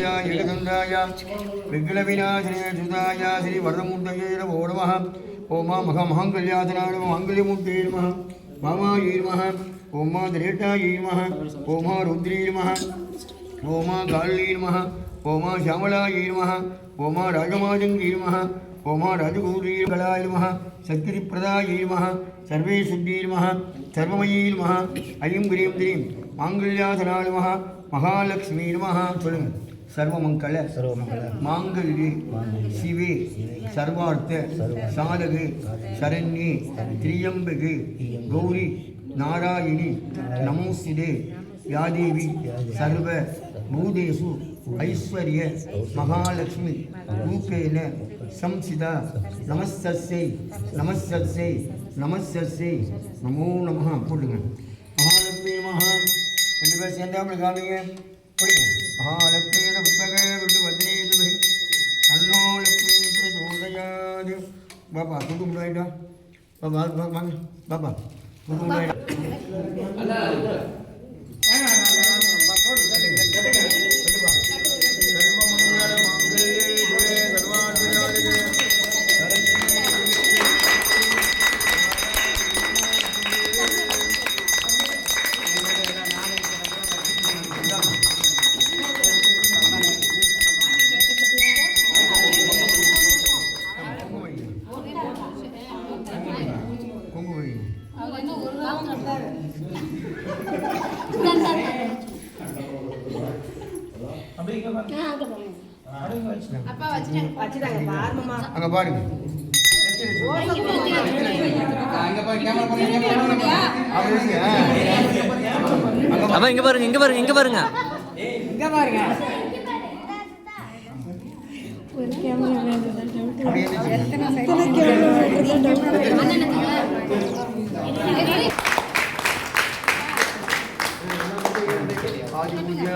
श्रीनिवासाय एकदन्ताय विघ्नविनाशिने सुताय श्रीवरदमूर्तये नमो नमः। ओम महामहाङ्गल्याधनाय माङ्गल्यमूर्तये नमः। वामायै नमः। ओम दरेटायै नमः। ओम रुद्रे नमः। ओम काल्ये नमः। ओम श्यामलायै नमः। ओम राजमाजङ्गे नमः। ओम राजगौरीगलाय नमः। सद्गतिप्रदायै नमः। सर्वे शुद्धे नमः। सर्वमयी नमः। ऐं ह्रीं द्रीं माङ्गल्याधनाय नमः। महालक्ष्मी नमः। सर्वमंगल मांगल्ये शिवे सर्वार्थ साधके शरण्ये त्र्यंबके गौरी नारायणी नमोस्तुते या देवी सर्व भूतेषु ऐश्वर्य महालक्ष्मी रूपेण संस्थिता नमस्तस्यै नमस्तस्यै नमस्तस्यै नमो नमः। போடுங்க महालक्ष्मी नमः। ரெண்டு பேர் சேர்ந்தாமல் காமிங்க போடுங்க महालक्ष्मी पुस्तके विष्णुभद्रे अन्नो लक्ष्मी प्रचोदयात्। बाबा कुटुंब राइटा बाबा बाबा कुटुंब राइटा அங்க பாருங்க அப்பா இங்க பாருங்க இங்க பாருங்க இங்க பாருங்க இங்க பாருங்க. ஆதி பூஜா